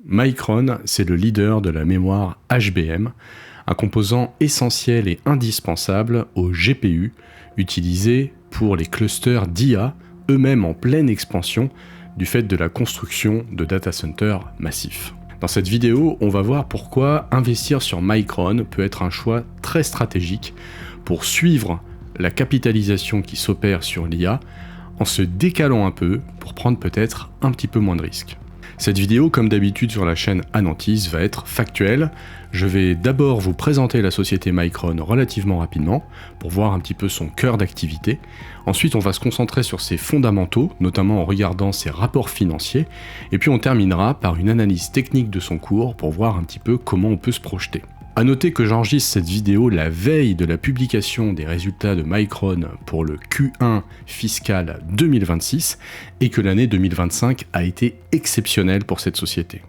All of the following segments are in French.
Micron, c'est le leader de la mémoire HBM, un composant essentiel et indispensable aux GPU, utilisés pour les clusters d'IA, eux-mêmes en pleine expansion, du fait de la construction de data centers massifs. Dans cette vidéo, on va voir pourquoi investir sur Micron peut être un choix très stratégique pour suivre la capitalisation qui s'opère sur l'IA en se décalant un peu pour prendre peut-être un petit peu moins de risques. Cette vidéo, comme d'habitude sur la chaîne Anantis, va être factuelle. Je vais d'abord vous présenter la société Micron relativement rapidement pour voir un petit peu son cœur d'activité. Ensuite, on va se concentrer sur ses fondamentaux, notamment en regardant ses rapports financiers. Et puis on terminera par une analyse technique de son cours pour voir un petit peu comment on peut se projeter. A noter que j'enregistre cette vidéo la veille de la publication des résultats de Micron pour le Q1 fiscal 2026 et que l'année 2025 a été exceptionnelle pour cette société.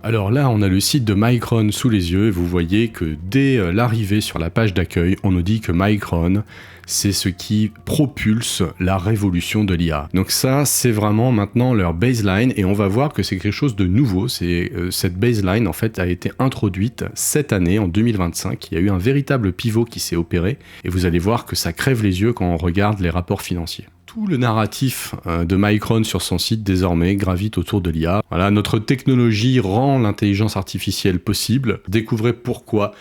Alors là, on a le site de Micron sous les yeux et vous voyez que dès l'arrivée sur la page d'accueil, on nous dit que Micron, c'est ce qui propulse la révolution de l'IA. Donc ça, c'est vraiment maintenant leur baseline et on va voir que c'est quelque chose de nouveau. Cette baseline, en fait, a été introduite cette année, en 2025. Il y a eu un véritable pivot qui s'est opéré et vous allez voir que ça crève les yeux quand on regarde les rapports financiers. Tout le narratif de Micron sur son site désormais gravite autour de l'IA. Voilà, notre technologie rend l'intelligence artificielle possible. Découvrez pourquoi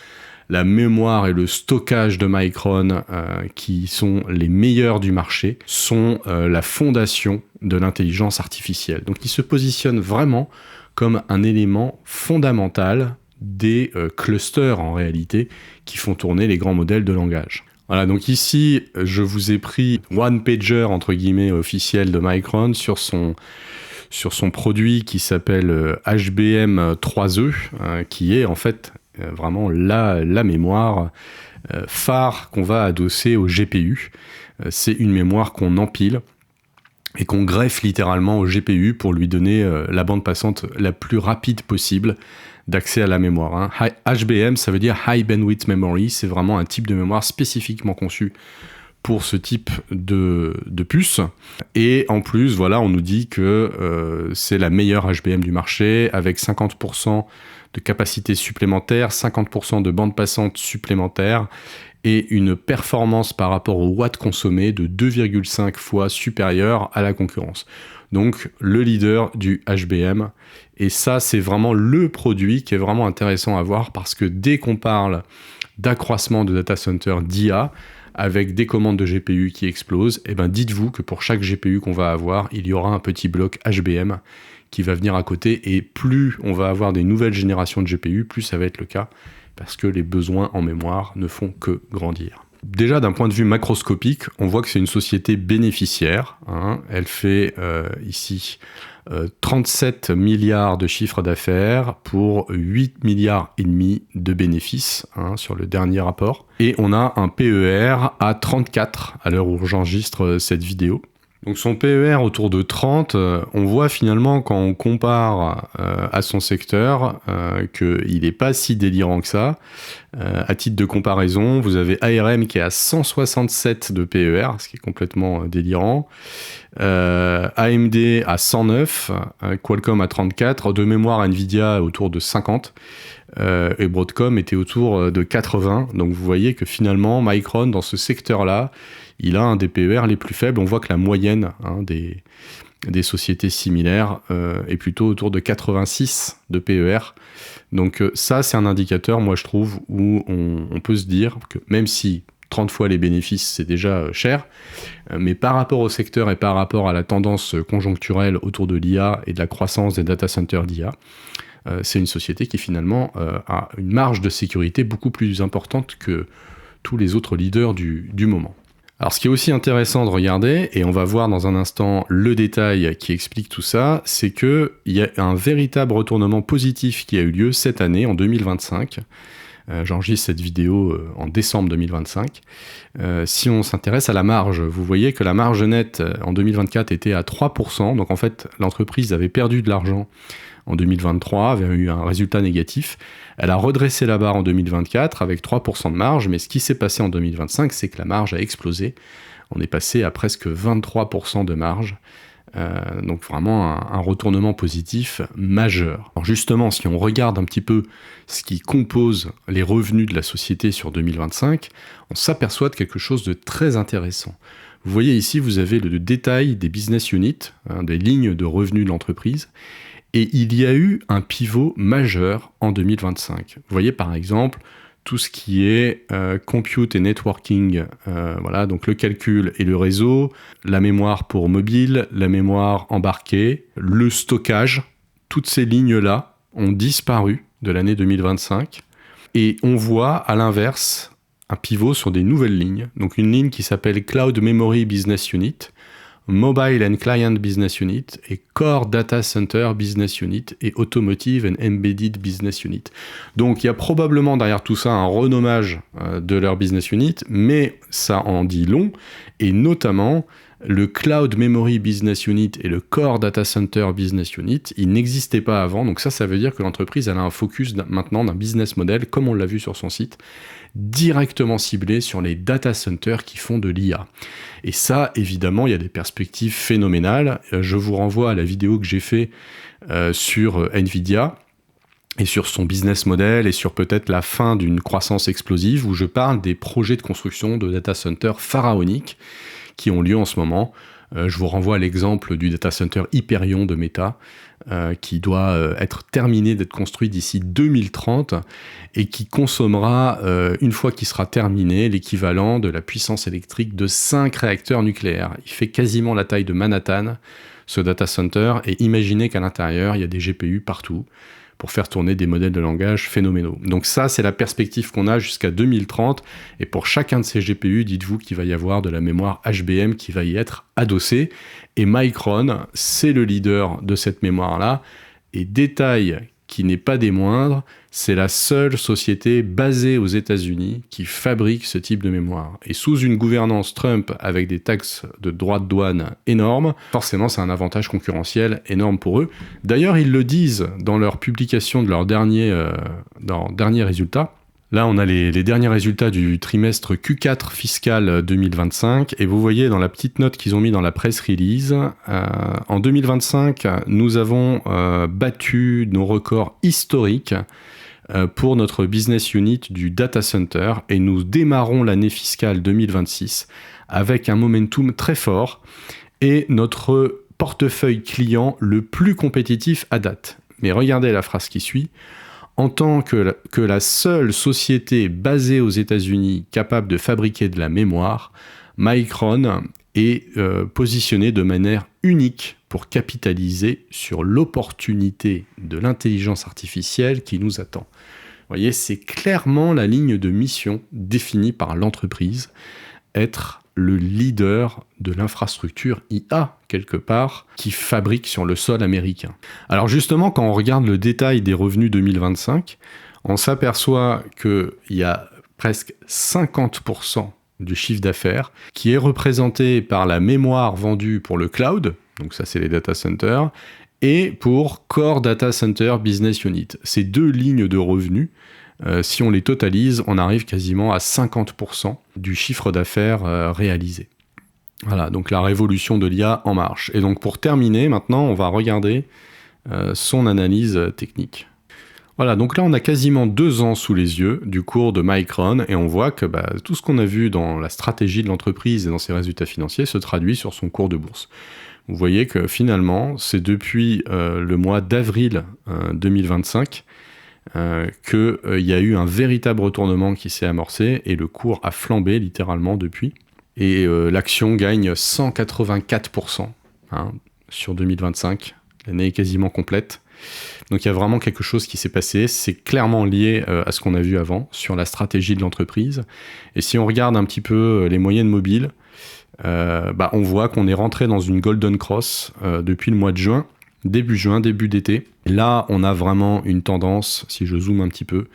la mémoire et le stockage de Micron, qui sont les meilleurs du marché, sont la fondation de l'intelligence artificielle. Donc ils se positionnent vraiment comme un élément fondamental des clusters en réalité qui font tourner les grands modèles de langage. Voilà, donc ici, je vous ai pris one-pager, entre guillemets, officiel de Micron sur son produit qui s'appelle HBM3E, qui est en fait vraiment la mémoire phare qu'on va adosser au GPU. C'est une mémoire qu'on empile et qu'on greffe littéralement au GPU pour lui donner la bande passante la plus rapide possible d'accès à la mémoire. HBM, ça veut dire High Bandwidth Memory, c'est vraiment un type de mémoire spécifiquement conçu pour ce type de puce. Et en plus, voilà, on nous dit que c'est la meilleure HBM du marché, avec 50% de capacité supplémentaire, 50% de bande passante supplémentaire, et une performance par rapport au watt consommé de 2,5 fois supérieure à la concurrence. Donc le leader du HBM, et ça c'est vraiment le produit qui est vraiment intéressant à voir parce que dès qu'on parle d'accroissement de data center d'IA avec des commandes de GPU qui explosent, et ben dites-vous que pour chaque GPU qu'on va avoir, il y aura un petit bloc HBM qui va venir à côté, et plus on va avoir des nouvelles générations de GPU, plus ça va être le cas parce que les besoins en mémoire ne font que grandir. Déjà, d'un point de vue macroscopique, on voit que c'est une société bénéficiaire. Elle fait ici 37 milliards de chiffre d'affaires pour 8 milliards et demi de bénéfices sur le dernier rapport. Et on a un PER à 34 à l'heure où j'enregistre cette vidéo. Donc son PER autour de 30, on voit finalement quand on compare à son secteur qu'il n'est pas si délirant que ça. À titre de comparaison, vous avez ARM qui est à 167 de PER, ce qui est complètement délirant. AMD à 109, Qualcomm à 34, de mémoire Nvidia autour de 50. Et Broadcom était autour de 80. Donc vous voyez que finalement, Micron, dans ce secteur-là, il a un des PER les plus faibles. On voit que la moyenne des sociétés similaires est plutôt autour de 86 de PER. Donc ça, c'est un indicateur, moi je trouve, où on peut se dire que même si 30 fois les bénéfices, c'est déjà cher, mais par rapport au secteur et par rapport à la tendance conjoncturelle autour de l'IA et de la croissance des data centers d'IA, c'est une société qui finalement a une marge de sécurité beaucoup plus importante que tous les autres leaders du moment. Alors ce qui est aussi intéressant de regarder, et on va voir dans un instant le détail qui explique tout ça, c'est qu'il y a un véritable retournement positif qui a eu lieu cette année, en 2025. J'enregistre cette vidéo en décembre 2025. Si on s'intéresse à la marge, vous voyez que la marge nette en 2024 était à 3%, donc en fait l'entreprise avait perdu de l'argent en 2023, avait eu un résultat négatif. Elle a redressé la barre en 2024 avec 3% de marge, mais ce qui s'est passé en 2025, c'est que la marge a explosé. On est passé à presque 23% de marge Donc vraiment un retournement positif majeur. Alors justement, si on regarde un petit peu ce qui compose les revenus de la société sur 2025, on s'aperçoit de quelque chose de très intéressant. Vous voyez ici, vous avez le détail des business units, des lignes de revenus de l'entreprise, et il y a eu un pivot majeur en 2025. Vous voyez par exemple tout ce qui est compute et networking, voilà, donc le calcul et le réseau, la mémoire pour mobile, la mémoire embarquée, le stockage, toutes ces lignes-là ont disparu de l'année 2025. Et on voit à l'inverse un pivot sur des nouvelles lignes, donc une ligne qui s'appelle Cloud Memory Business Unit, Mobile and Client Business Unit et Core Data Center Business Unit et Automotive and Embedded Business Unit. Donc il y a probablement derrière tout ça un renommage de leur business unit, mais ça en dit long, et notamment le Cloud Memory Business Unit et le Core Data Center Business Unit, ils n'existaient pas avant, donc ça veut dire que l'entreprise elle a un focus maintenant d'un business model, comme on l'a vu sur son site, directement ciblé sur les data centers qui font de l'IA. Et ça, évidemment, il y a des perspectives phénoménales. Je vous renvoie à la vidéo que j'ai fait sur Nvidia et sur son business model et sur peut-être la fin d'une croissance explosive, où je parle des projets de construction de data centers pharaoniques qui ont lieu en ce moment. Je vous renvoie à l'exemple du data center Hyperion de Meta, qui doit être terminé d'être construit d'ici 2030 et qui consommera, une fois qu'il sera terminé, l'équivalent de la puissance électrique de 5 réacteurs nucléaires. Il fait quasiment la taille de Manhattan, ce data center, et imaginez qu'à l'intérieur, il y a des GPU partout pour faire tourner des modèles de langage phénoménaux. Donc ça, c'est la perspective qu'on a jusqu'à 2030, et pour chacun de ces GPU, dites-vous qu'il va y avoir de la mémoire HBM qui va y être adossée, et Micron, c'est le leader de cette mémoire-là, et détail qui n'est pas des moindres, c'est la seule société basée aux États-Unis qui fabrique ce type de mémoire. Et sous une gouvernance Trump avec des taxes de droits de douane énormes, forcément c'est un avantage concurrentiel énorme pour eux. D'ailleurs, ils le disent dans leur publication de leur dernier résultat. Là, on a les derniers résultats du trimestre Q4 fiscal 2025, et vous voyez dans la petite note qu'ils ont mis dans la press release, en 2025, nous avons battu nos records historiques pour notre business unit du data center, et nous démarrons l'année fiscale 2026 avec un momentum très fort et notre portefeuille client le plus compétitif à date. Mais regardez la phrase qui suit. En tant que la seule société basée aux États-Unis capable de fabriquer de la mémoire, Micron est positionné de manière unique pour capitaliser sur l'opportunité de l'intelligence artificielle qui nous attend. Vous voyez, c'est clairement la ligne de mission définie par l'entreprise, être le leader de l'infrastructure IA, quelque part, qui fabrique sur le sol américain. Alors justement, quand on regarde le détail des revenus 2025, on s'aperçoit qu'il y a presque 50% du chiffre d'affaires qui est représenté par la mémoire vendue pour le cloud, donc ça c'est les data centers, et pour Core Data Center Business Unit. Ces deux lignes de revenus, si on les totalise, on arrive quasiment à 50% du chiffre d'affaires réalisé. Voilà, donc la révolution de l'IA en marche. Et donc pour terminer, maintenant, on va regarder son analyse technique. Voilà, donc là, on a quasiment 2 ans sous les yeux du cours de Micron, et on voit que tout ce qu'on a vu dans la stratégie de l'entreprise et dans ses résultats financiers se traduit sur son cours de bourse. Vous voyez que finalement, c'est depuis le mois d'avril 2025 qu'il y a eu un véritable retournement qui s'est amorcé, et le cours a flambé littéralement depuis. Et l'action gagne 184% sur 2025. L'année est quasiment complète. Donc il y a vraiment quelque chose qui s'est passé. C'est clairement lié à ce qu'on a vu avant sur la stratégie de l'entreprise. Et si on regarde un petit peu les moyennes mobiles, on voit qu'on est rentré dans une golden cross depuis le mois de juin, début d'été. Là, on a vraiment une tendance, si je zoome un petit peu,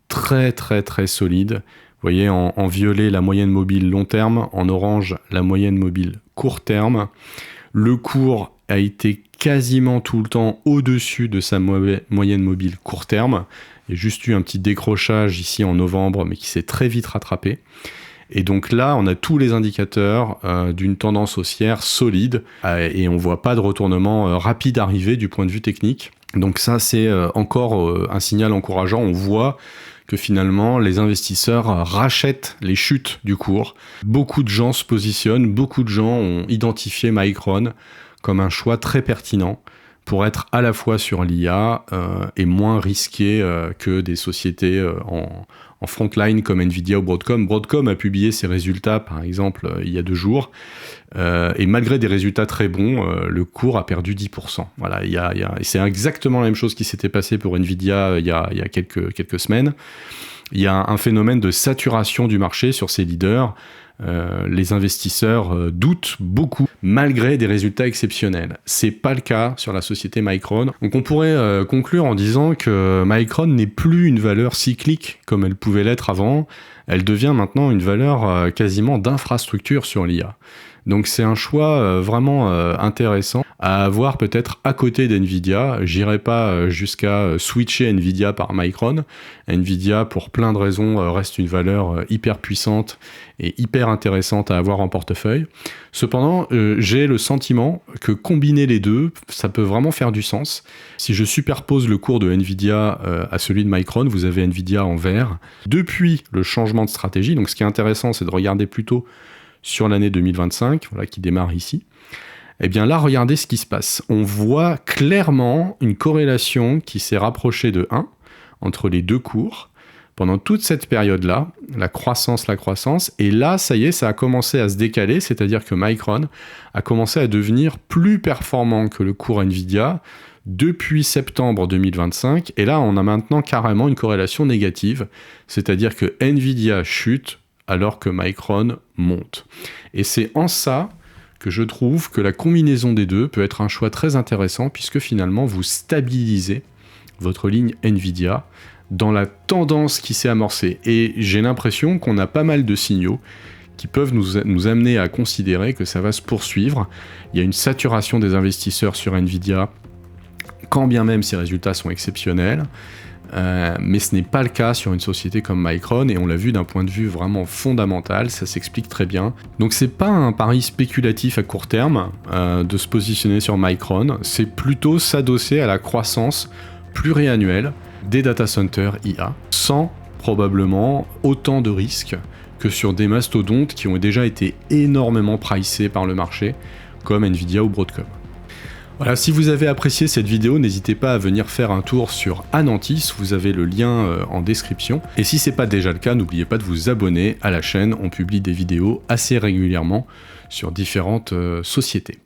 très très très solide. Vous voyez, en violet, la moyenne mobile long terme, en orange, la moyenne mobile court terme. Le cours a été quasiment tout le temps au-dessus de sa moyenne mobile court terme. Il y a juste eu un petit décrochage ici en novembre, mais qui s'est très vite rattrapé. Et donc là, on a tous les indicateurs d'une tendance haussière solide et on voit pas de retournement rapide arriver du point de vue technique. Donc ça, c'est encore un signal encourageant. On voit que finalement, les investisseurs rachètent les chutes du cours. Beaucoup de gens se positionnent, beaucoup de gens ont identifié Micron comme un choix très pertinent pour être à la fois sur l'IA et moins risqué que des sociétés en frontline comme Nvidia ou Broadcom. Broadcom a publié ses résultats, par exemple, il y a 2 jours, et malgré des résultats très bons, le cours a perdu 10%. Voilà, et c'est exactement la même chose qui s'était passé pour Nvidia il y a quelques semaines. Il y a un phénomène de saturation du marché sur ces leaders. Les investisseurs doutent beaucoup malgré des résultats exceptionnels. C'est pas le cas sur la société Micron. Donc on pourrait conclure en disant que Micron n'est plus une valeur cyclique comme elle pouvait l'être avant. Elle devient maintenant une valeur quasiment d'infrastructure sur l'IA. Donc c'est un choix vraiment intéressant à avoir peut-être à côté d'NVIDIA. J'irai pas jusqu'à switcher NVIDIA par Micron. NVIDIA, pour plein de raisons, reste une valeur hyper puissante et hyper intéressante à avoir en portefeuille. Cependant, j'ai le sentiment que combiner les deux, ça peut vraiment faire du sens. Si je superpose le cours de NVIDIA à celui de Micron, vous avez NVIDIA en vert. Depuis le changement de stratégie, donc ce qui est intéressant, c'est de regarder plutôt sur l'année 2025, voilà, qui démarre ici. Eh bien là, regardez ce qui se passe. On voit clairement une corrélation qui s'est rapprochée de 1 entre les deux cours pendant toute cette période-là, la croissance, et là, ça y est, ça a commencé à se décaler, c'est-à-dire que Micron a commencé à devenir plus performant que le cours Nvidia depuis septembre 2025, et là, on a maintenant carrément une corrélation négative, c'est-à-dire que Nvidia chute alors que Micron monte. Et c'est en ça que je trouve que la combinaison des deux peut être un choix très intéressant, puisque finalement, vous stabilisez votre ligne Nvidia dans la tendance qui s'est amorcée. Et j'ai l'impression qu'on a pas mal de signaux qui peuvent nous amener à considérer que ça va se poursuivre. Il y a une saturation des investisseurs sur Nvidia, quand bien même ces résultats sont exceptionnels. Mais ce n'est pas le cas sur une société comme Micron, et on l'a vu d'un point de vue vraiment fondamental, ça s'explique très bien. Donc c'est pas un pari spéculatif à court terme de se positionner sur Micron, c'est plutôt s'adosser à la croissance pluriannuelle des data centers IA, sans probablement autant de risques que sur des mastodontes qui ont déjà été énormément pricés par le marché, comme Nvidia ou Broadcom. Voilà, si vous avez apprécié cette vidéo, n'hésitez pas à venir faire un tour sur Anantis, vous avez le lien en description. Et si c'est pas déjà le cas, n'oubliez pas de vous abonner à la chaîne, on publie des vidéos assez régulièrement sur différentes sociétés.